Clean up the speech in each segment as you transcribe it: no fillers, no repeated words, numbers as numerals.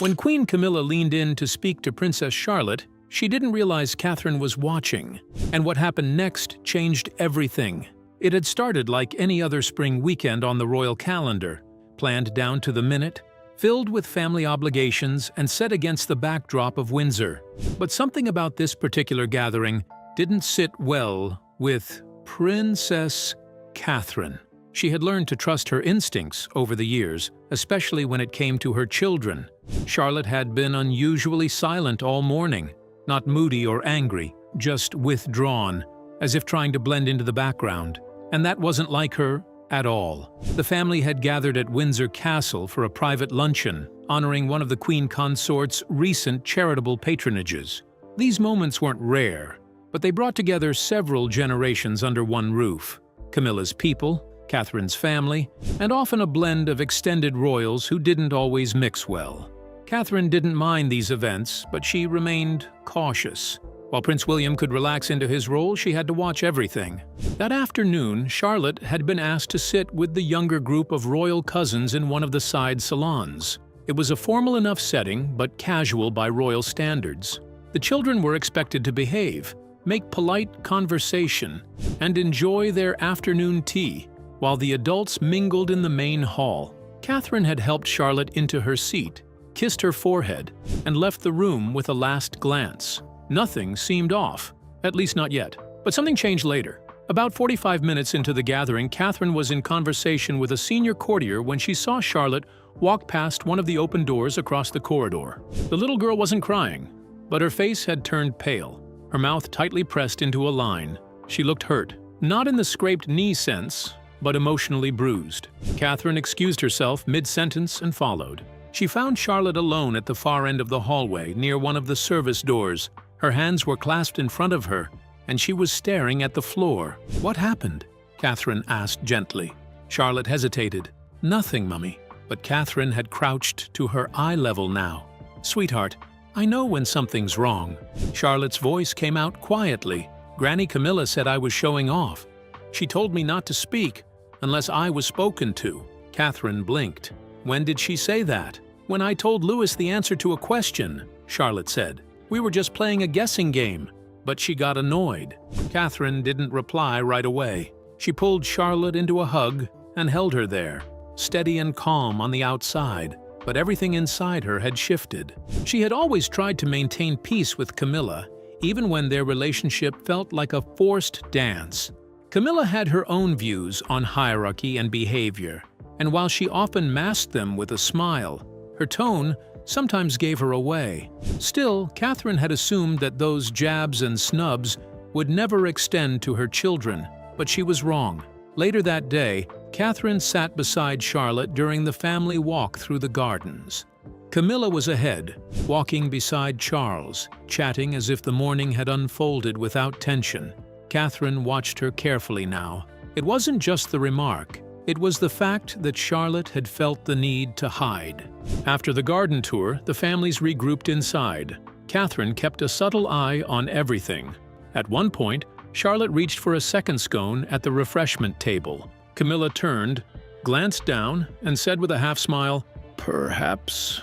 When Queen Camilla leaned in to speak to Princess Charlotte, she didn't realize Catherine was watching, and what happened next changed everything. It had started like any other spring weekend on the royal calendar, planned down to the minute, filled with family obligations and set against the backdrop of Windsor. But something about this particular gathering didn't sit well with Princess Catherine. She had learned to trust her instincts over the years, especially when it came to her children. Charlotte had been unusually silent all morning, not moody or angry, just withdrawn, as if trying to blend into the background. And that wasn't like her at all. The family had gathered at Windsor Castle for a private luncheon, honoring one of the Queen Consort's recent charitable patronages. These moments weren't rare, but they brought together several generations under one roof. Camilla's people, Catherine's family, and often a blend of extended royals who didn't always mix well. Catherine didn't mind these events, but she remained cautious. While Prince William could relax into his role, she had to watch everything. That afternoon, Charlotte had been asked to sit with the younger group of royal cousins in one of the side salons. It was a formal enough setting, but casual by royal standards. The children were expected to behave, make polite conversation, and enjoy their afternoon tea, while the adults mingled in the main hall. Catherine had helped Charlotte into her seat, kissed her forehead, and left the room with a last glance. Nothing seemed off, at least not yet. But something changed later. About 45 minutes into the gathering, Catherine was in conversation with a senior courtier when she saw Charlotte walk past one of the open doors across the corridor. The little girl wasn't crying, but her face had turned pale, her mouth tightly pressed into a line. She looked hurt, not in the scraped knee sense, but emotionally bruised. Catherine excused herself mid-sentence and followed. She found Charlotte alone at the far end of the hallway, near one of the service doors. Her hands were clasped in front of her, and she was staring at the floor. "What happened?" Catherine asked gently. Charlotte hesitated. "Nothing, Mummy." But Catherine had crouched to her eye level now. "Sweetheart, I know when something's wrong." Charlotte's voice came out quietly. "Granny Camilla said I was showing off. She told me not to speak unless I was spoken to." Catherine blinked. "When did she say that?" "When I told Louis the answer to a question," Charlotte said. "We were just playing a guessing game, but she got annoyed." Catherine didn't reply right away. She pulled Charlotte into a hug and held her there, steady and calm on the outside, but everything inside her had shifted. She had always tried to maintain peace with Camilla, even when their relationship felt like a forced dance. Camilla had her own views on hierarchy and behavior, and while she often masked them with a smile, her tone sometimes gave her away. Still, Catherine had assumed that those jabs and snubs would never extend to her children, but she was wrong. Later that day, Catherine sat beside Charlotte during the family walk through the gardens. Camilla was ahead, walking beside Charles, chatting as if the morning had unfolded without tension. Catherine watched her carefully now. It wasn't just the remark. It was the fact that Charlotte had felt the need to hide. After the garden tour, the families regrouped inside. Catherine kept a subtle eye on everything. At one point, Charlotte reached for a second scone at the refreshment table. Camilla turned, glanced down, and said with a half-smile, "Perhaps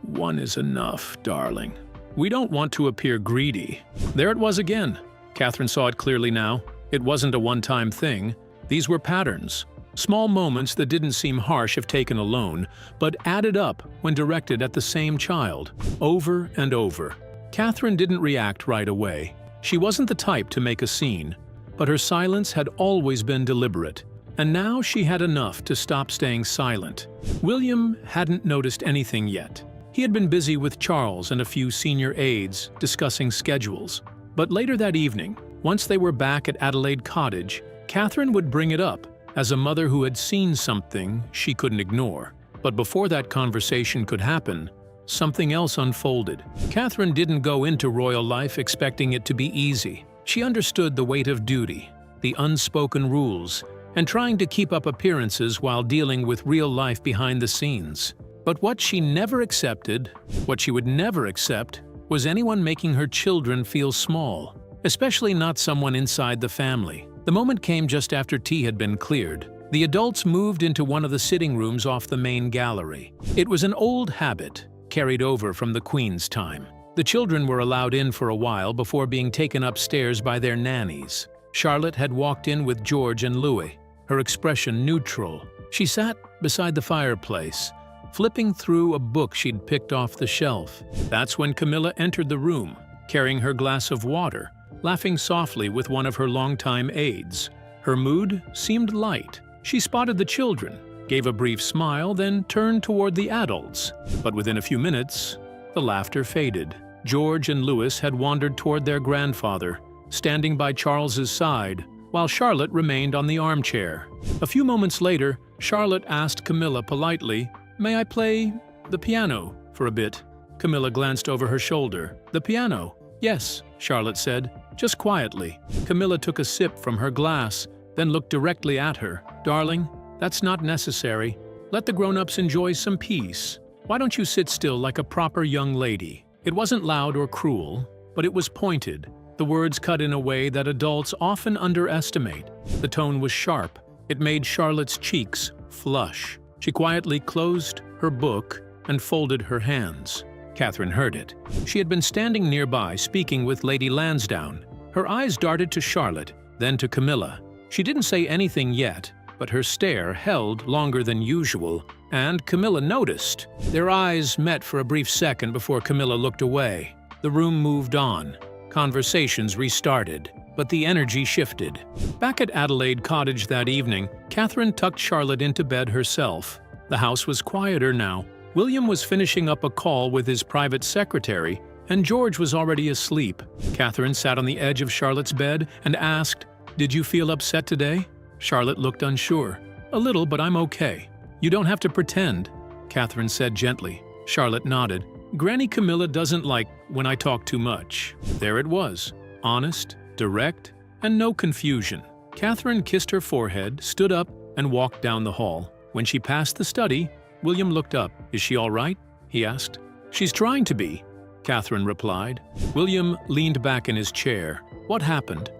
one is enough, darling. We don't want to appear greedy." There it was again. Catherine saw it clearly now. It wasn't a one-time thing. These were patterns. Small moments that didn't seem harsh if taken alone, but added up when directed at the same child, over and over. Catherine didn't react right away. She wasn't the type to make a scene, but her silence had always been deliberate, and now she had enough to stop staying silent. William hadn't noticed anything yet. He had been busy with Charles and a few senior aides discussing schedules. But later that evening, once they were back at Adelaide Cottage, Catherine would bring it up as a mother who had seen something she couldn't ignore. But before that conversation could happen, something else unfolded. Catherine didn't go into royal life expecting it to be easy. She understood the weight of duty, the unspoken rules, and trying to keep up appearances while dealing with real life behind the scenes. But what she never accepted, what she would never accept, was anyone making her children feel small, especially not someone inside the family. The moment came just after tea had been cleared. The adults moved into one of the sitting rooms off the main gallery. It was an old habit, carried over from the Queen's time. The children were allowed in for a while before being taken upstairs by their nannies. Charlotte had walked in with George and Louis, her expression neutral. She sat beside the fireplace, flipping through a book she'd picked off the shelf. That's when Camilla entered the room, carrying her glass of water, laughing softly with one of her longtime aides. Her mood seemed light. She spotted the children, gave a brief smile, then turned toward the adults. But within a few minutes, the laughter faded. George and Louis had wandered toward their grandfather, standing by Charles's side, while Charlotte remained on the armchair. A few moments later, Charlotte asked Camilla politely, "May I play the piano for a bit?" Camilla glanced over her shoulder. "The piano?" "Yes," Charlotte said, just quietly. Camilla took a sip from her glass, then looked directly at her. "Darling, that's not necessary. Let the grown-ups enjoy some peace. Why don't you sit still like a proper young lady?" It wasn't loud or cruel, but it was pointed. The words cut in a way that adults often underestimate. The tone was sharp. It made Charlotte's cheeks flush. She quietly closed her book and folded her hands. Catherine heard it. She had been standing nearby speaking with Lady Lansdowne. Her eyes darted to Charlotte, then to Camilla. She didn't say anything yet, but her stare held longer than usual, and Camilla noticed. Their eyes met for a brief second before Camilla looked away. The room moved on. Conversations restarted, but the energy shifted. Back at Adelaide Cottage that evening, Catherine tucked Charlotte into bed herself. The house was quieter now. William was finishing up a call with his private secretary, and George was already asleep. Catherine sat on the edge of Charlotte's bed and asked, "Did you feel upset today?" Charlotte looked unsure. "A little, but I'm okay." "You don't have to pretend," Catherine said gently. Charlotte nodded. "Granny Camilla doesn't like when I talk too much." There it was, honest, direct, and no confusion. Catherine kissed her forehead, stood up, and walked down the hall. When she passed the study, William looked up. "Is she all right?" he asked. "She's trying to be," Catherine replied. William leaned back in his chair. "What happened?"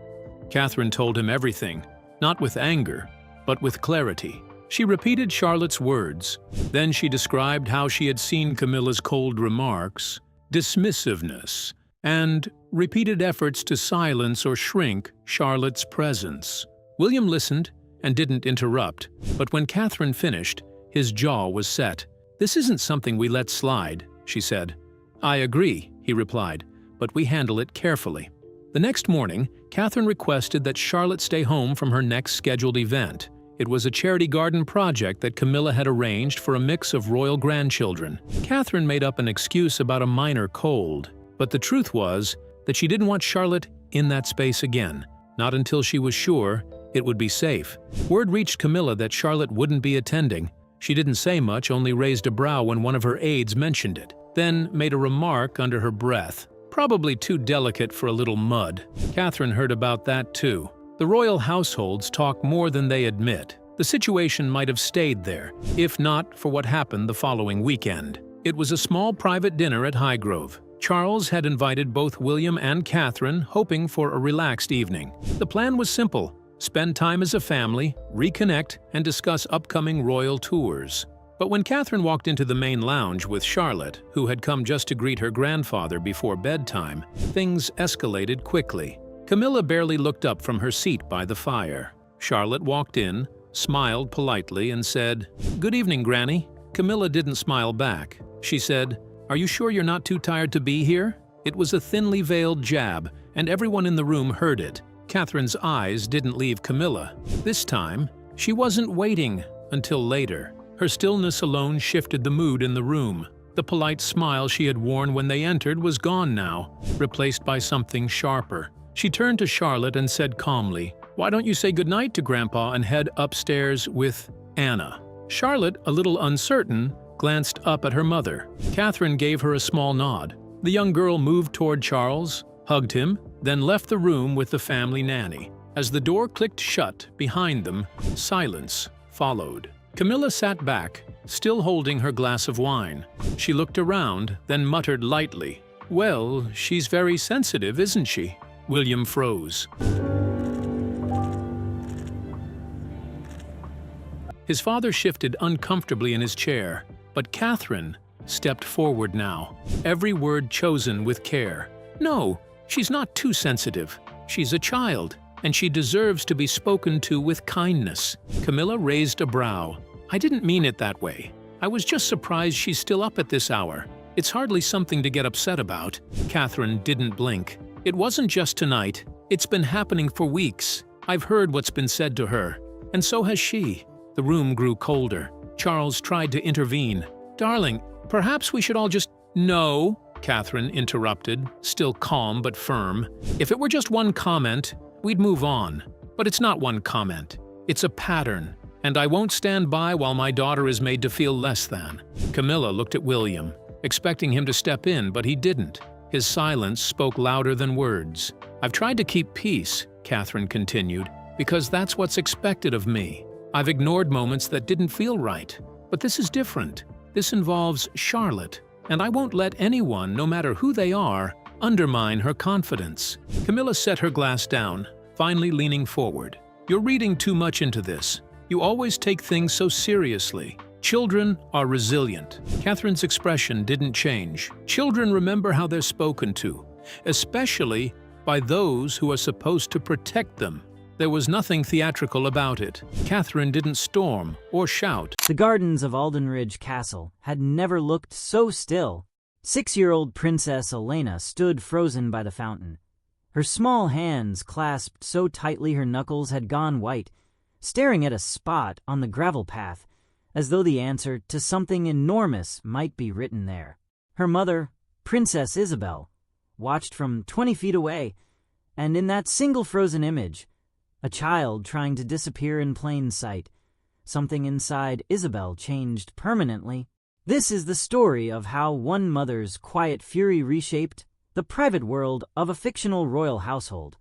Catherine told him everything, not with anger, but with clarity. She repeated Charlotte's words. Then she described how she had seen Camilla's cold remarks, dismissiveness, and repeated efforts to silence or shrink Charlotte's presence. William listened and didn't interrupt, but when Catherine finished, his jaw was set. "This isn't something we let slide," she said. "I agree," he replied, "but we handle it carefully." The next morning, Catherine requested that Charlotte stay home from her next scheduled event. It was a charity garden project that Camilla had arranged for a mix of royal grandchildren. Catherine made up an excuse about a minor cold, but the truth was that she didn't want Charlotte in that space again, not until she was sure it would be safe. Word reached Camilla that Charlotte wouldn't be attending. She didn't say much, only raised a brow when one of her aides mentioned it, then made a remark under her breath, probably too delicate for a little mud. Catherine heard about that too. The royal households talk more than they admit. The situation might have stayed there, if not for what happened the following weekend. It was a small private dinner at Highgrove. Charles had invited both William and Catherine, hoping for a relaxed evening. The plan was simple: spend time as a family, reconnect, and discuss upcoming royal tours. But when Catherine walked into the main lounge with Charlotte, who had come just to greet her grandfather before bedtime, things escalated quickly. Camilla barely looked up from her seat by the fire. Charlotte walked in, smiled politely, and said, "Good evening, Granny." Camilla didn't smile back. She said, "Are you sure you're not too tired to be here?" It was a thinly veiled jab, and everyone in the room heard it. Catherine's eyes didn't leave Camilla. This time, she wasn't waiting until later. Her stillness alone shifted the mood in the room. The polite smile she had worn when they entered was gone now, replaced by something sharper. She turned to Charlotte and said calmly, "Why don't you say goodnight to Grandpa and head upstairs with Anna?" Charlotte, a little uncertain, glanced up at her mother. Catherine gave her a small nod. The young girl moved toward Charles, hugged him, then left the room with the family nanny. As the door clicked shut behind them, silence followed. Camilla sat back, still holding her glass of wine. She looked around, then muttered lightly, "Well, she's very sensitive, isn't she?" William froze. His father shifted uncomfortably in his chair, but Catherine stepped forward now, every word chosen with care. No, she's not too sensitive. She's a child, and she deserves to be spoken to with kindness. Camilla raised a brow. I didn't mean it that way. I was just surprised she's still up at this hour. It's hardly something to get upset about. Catherine didn't blink. It wasn't just tonight. It's been happening for weeks. I've heard what's been said to her, and so has she. The room grew colder. Charles tried to intervene. Darling, perhaps we should all just— No, Catherine interrupted, still calm but firm. If it were just one comment, we'd move on. But it's not one comment. It's a pattern, and I won't stand by while my daughter is made to feel less than. Camilla looked at William, expecting him to step in, but he didn't. His silence spoke louder than words. I've tried to keep peace, Catherine continued, because that's what's expected of me. I've ignored moments that didn't feel right. But this is different. This involves Charlotte, and I won't let anyone, no matter who they are, undermine her confidence. Camilla set her glass down, finally leaning forward. You're reading too much into this. You always take things so seriously. Children are resilient. Catherine's expression didn't change. Children remember how they're spoken to, especially by those who are supposed to protect them. There was nothing theatrical about it. Catherine didn't storm or shout. The gardens of Aldenridge Castle had never looked so still. 6-year-old Princess Elena stood frozen by the fountain. Her small hands clasped so tightly her knuckles had gone white, staring at a spot on the gravel path, as though the answer to something enormous might be written there. Her mother, Princess Isabel, watched from 20 feet away, and in that single frozen image, a child trying to disappear in plain sight. Something inside Isabel changed permanently. This is the story of how one mother's quiet fury reshaped the private world of a fictional royal household.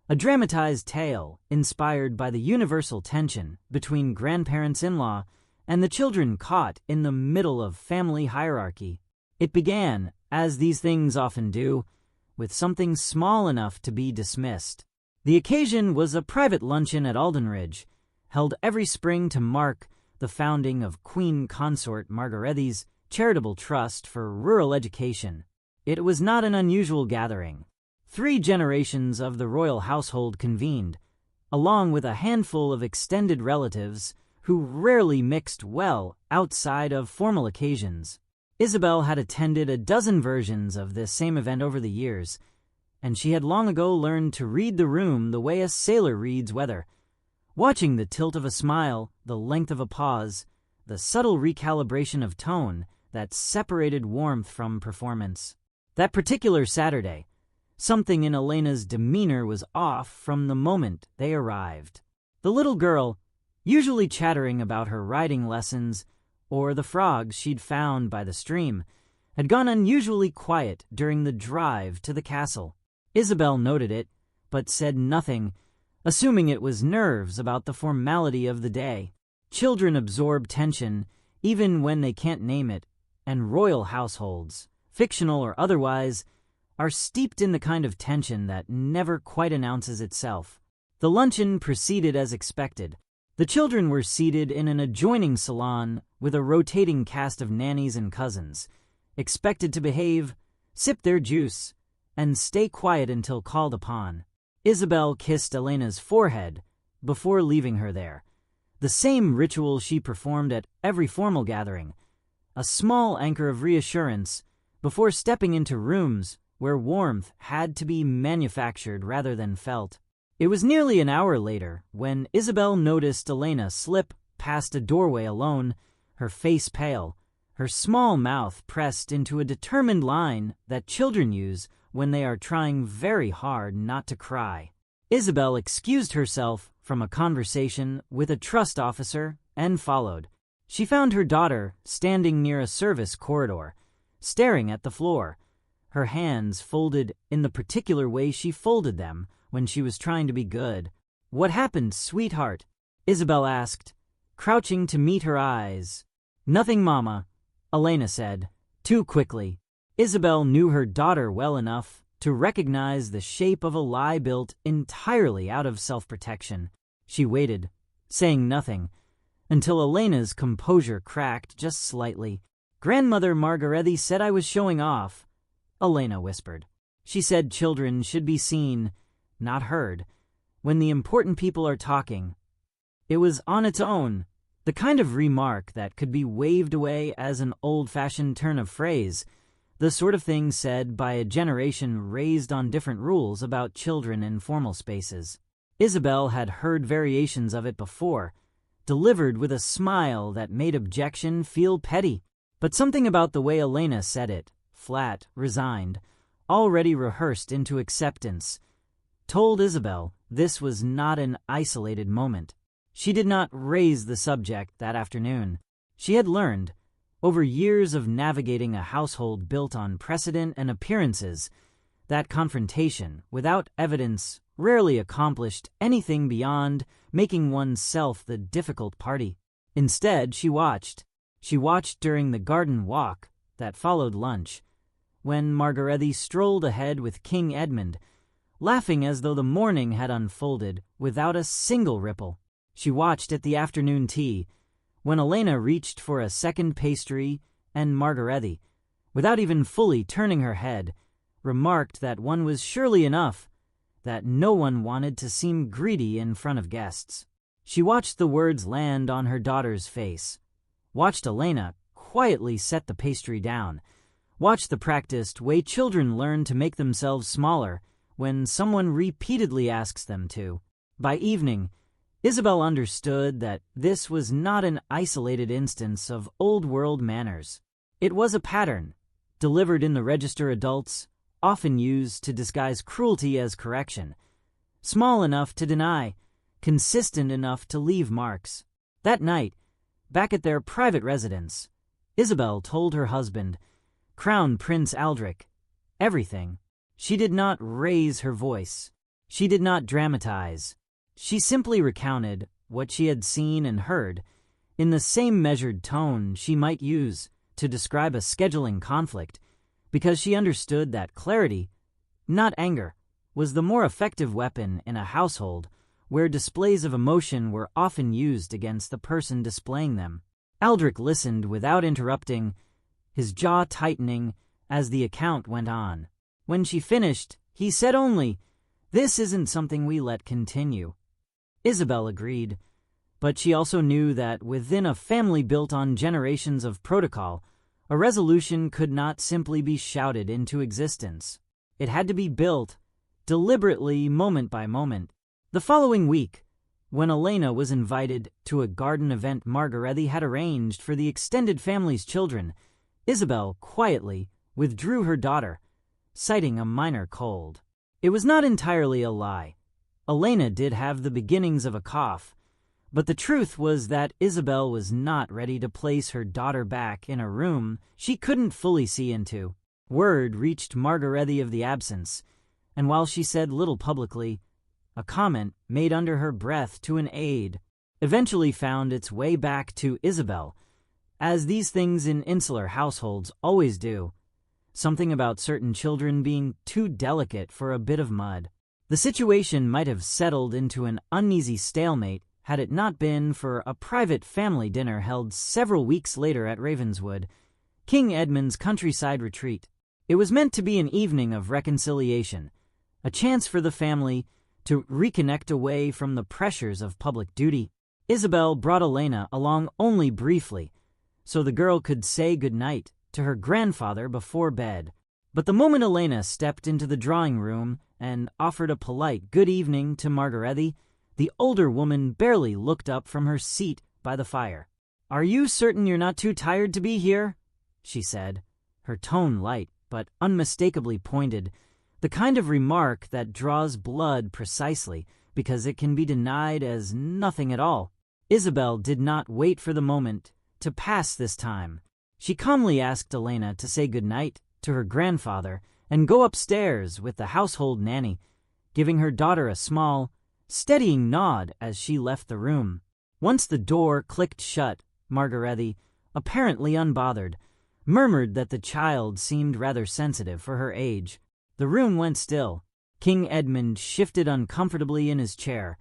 A dramatized tale inspired by the universal tension between grandparents-in-law and the children caught in the middle of family hierarchy. It began, as these things often do, with something small enough to be dismissed. The occasion was a private luncheon at Aldenridge, held every spring to mark the founding of Queen Consort Margarethi's charitable trust for rural education. It was not an unusual gathering. 3 generations of the royal household convened, along with a handful of extended relatives who rarely mixed well outside of formal occasions. Isabel had attended a dozen versions of this same event over the years, and she had long ago learned to read the room the way a sailor reads weather, watching the tilt of a smile, the length of a pause, the subtle recalibration of tone that separated warmth from performance. That particular Saturday, something in Elena's demeanor was off from the moment they arrived. The little girl, usually chattering about her riding lessons or the frogs she'd found by the stream, had gone unusually quiet during the drive to the castle. Isabel noted it, but said nothing, assuming it was nerves about the formality of the day. Children absorb tension, even when they can't name it, and royal households, fictional or otherwise, are steeped in the kind of tension that never quite announces itself. The luncheon proceeded as expected. The children were seated in an adjoining salon with a rotating cast of nannies and cousins, expected to behave, sip their juice, and stay quiet until called upon. Isabel kissed Elena's forehead before leaving her there, the same ritual she performed at every formal gathering, a small anchor of reassurance before stepping into rooms where warmth had to be manufactured rather than felt. It was nearly an hour later when Isabel noticed Elena slip past a doorway alone, her face pale, her small mouth pressed into a determined line that children use when they are trying very hard not to cry. Isabel excused herself from a conversation with a trust officer and followed. She found her daughter standing near a service corridor, staring at the floor, her hands folded in the particular way she folded them when she was trying to be good. "What happened, sweetheart?" Isabel asked, crouching to meet her eyes. "Nothing, Mama," Elena said, too quickly. Isabel knew her daughter well enough to recognize the shape of a lie built entirely out of self-protection. She waited, saying nothing, until Elena's composure cracked just slightly, "Grandmother Margaretti said I was showing off," Elena whispered. "She said children should be seen, not heard, when the important people are talking." It was on its own, the kind of remark that could be waved away as an old-fashioned turn of phrase, the sort of thing said by a generation raised on different rules about children in formal spaces. Isabel had heard variations of it before, delivered with a smile that made objection feel petty. But something about the way Elena said it, flat, resigned, already rehearsed into acceptance, told Isabel this was not an isolated moment. She did not raise the subject that afternoon. She had learned, over years of navigating a household built on precedent and appearances, that confrontation, without evidence, rarely accomplished anything beyond making oneself the difficult party. Instead, she watched. She watched during the garden walk that followed lunch, when Margaretti strolled ahead with King Edmund, laughing as though the morning had unfolded without a single ripple. She watched at the afternoon tea, when Elena reached for a second pastry and Margaretti, without even fully turning her head, remarked that one was surely enough, that no one wanted to seem greedy in front of guests. She watched the words land on her daughter's face, watched Elena quietly set the pastry down, watched the practiced way children learn to make themselves smaller when someone repeatedly asks them to. By evening, Isabel understood that this was not an isolated instance of old-world manners. It was a pattern, delivered in the register adults often used to disguise cruelty as correction, small enough to deny, consistent enough to leave marks. That night, back at their private residence, Isabel told her husband, Crown Prince Aldrich, everything. She did not raise her voice. She did not dramatize. She simply recounted what she had seen and heard in the same measured tone she might use to describe a scheduling conflict, because she understood that clarity, not anger, was the more effective weapon in a household where displays of emotion were often used against the person displaying them. Aldrich listened without interrupting, his jaw tightening as the account went on. When she finished, he said only, "This isn't something we let continue." Isabel agreed, but she also knew that within a family built on generations of protocol, a resolution could not simply be shouted into existence. It had to be built, deliberately, moment by moment. The following week, when Elena was invited to a garden event Margaretti had arranged for the extended family's children, Isabel quietly withdrew her daughter, citing a minor cold. It was not entirely a lie. Elena did have the beginnings of a cough, but the truth was that Isabel was not ready to place her daughter back in a room she couldn't fully see into. Word reached Margaretti of the absence, and while she said little publicly, a comment made under her breath to an aide eventually found its way back to Isabel, as these things in insular households always do, something about certain children being too delicate for a bit of mud. The situation might have settled into an uneasy stalemate had it not been for a private family dinner held several weeks later at Ravenswood, King Edmund's countryside retreat. It was meant to be an evening of reconciliation, a chance for the family to reconnect away from the pressures of public duty. Isabel brought Elena along only briefly, so the girl could say goodnight to her grandfather before bed. But the moment Elena stepped into the drawing room and offered a polite good evening to Margaretti, the older woman barely looked up from her seat by the fire. "Are you certain you're not too tired to be here?" she said, her tone light but unmistakably pointed, the kind of remark that draws blood precisely because it can be denied as nothing at all. Isabel did not wait for the moment to pass this time. She calmly asked Elena to say goodnight to her grandfather and go upstairs with the household nanny, giving her daughter a small, steadying nod as she left the room. Once the door clicked shut, Margaretti, apparently unbothered, murmured that the child seemed rather sensitive for her age. The room went still. King Edmund shifted uncomfortably in his chair,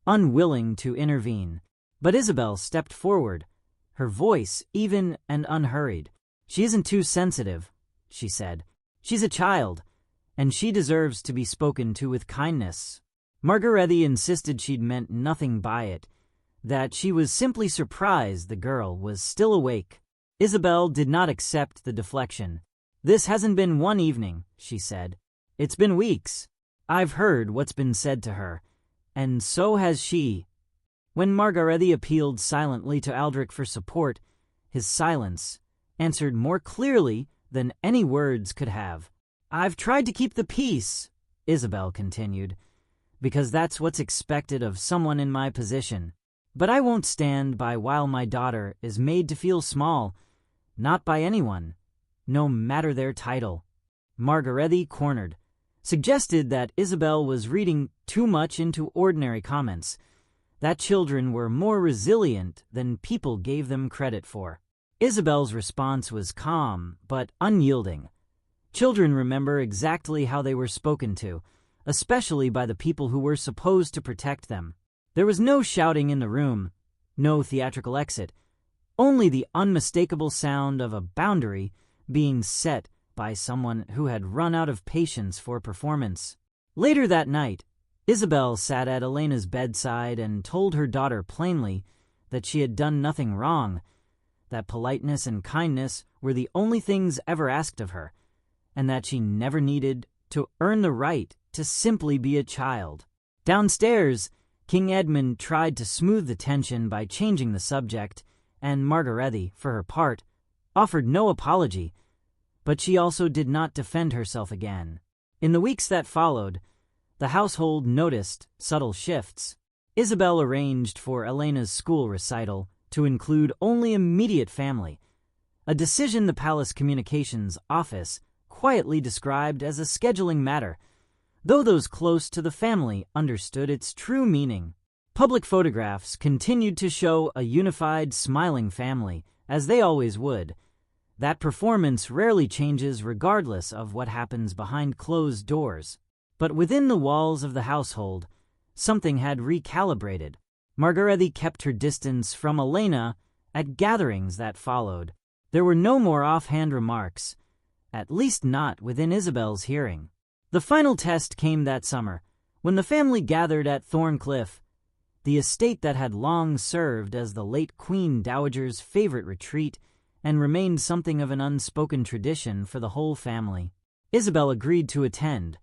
unwilling to intervene. But Isabel stepped forward, her voice even and unhurried. "She isn't too sensitive," she said. "She's a child, and she deserves to be spoken to with kindness." Margaretti insisted she'd meant nothing by it, that she was simply surprised the girl was still awake. Isabel did not accept the deflection. "This hasn't been one evening," she said. "It's been weeks. I've heard what's been said to her, and so has she." When Margaretti appealed silently to Aldrich for support, his silence answered more clearly than any words could have. "I've tried to keep the peace," Isabel continued, "because that's what's expected of someone in my position. But I won't stand by while my daughter is made to feel small, not by anyone, no matter their title." Margaretti, cornered, suggested that Isabel was reading too much into ordinary comments, that children were more resilient than people gave them credit for. Isabel's response was calm but unyielding. Children remember exactly how they were spoken to, especially by the people who were supposed to protect them. There was no shouting in the room, no theatrical exit, only the unmistakable sound of a boundary being set by someone who had run out of patience for performance. Later that night, Isabel sat at Elena's bedside and told her daughter plainly that she had done nothing wrong, that politeness and kindness were the only things ever asked of her, and that she never needed to earn the right to simply be a child. Downstairs, King Edmund tried to smooth the tension by changing the subject, and Margaretti, for her part, offered no apology, but she also did not defend herself again. In the weeks that followed, the household noticed subtle shifts. Isabel arranged for Elena's school recital to include only immediate family, a decision the palace communications office quietly described as a scheduling matter, though those close to the family understood its true meaning. Public photographs continued to show a unified, smiling family, as they always would. That performance rarely changes regardless of what happens behind closed doors. But within the walls of the household, something had recalibrated. Margaretti kept her distance from Elena at gatherings that followed. There were no more offhand remarks, at least not within Isabel's hearing. The final test came that summer, when the family gathered at Thorncliffe, the estate that had long served as the late Queen Dowager's favorite retreat and remained something of an unspoken tradition for the whole family. Isabel agreed to attend,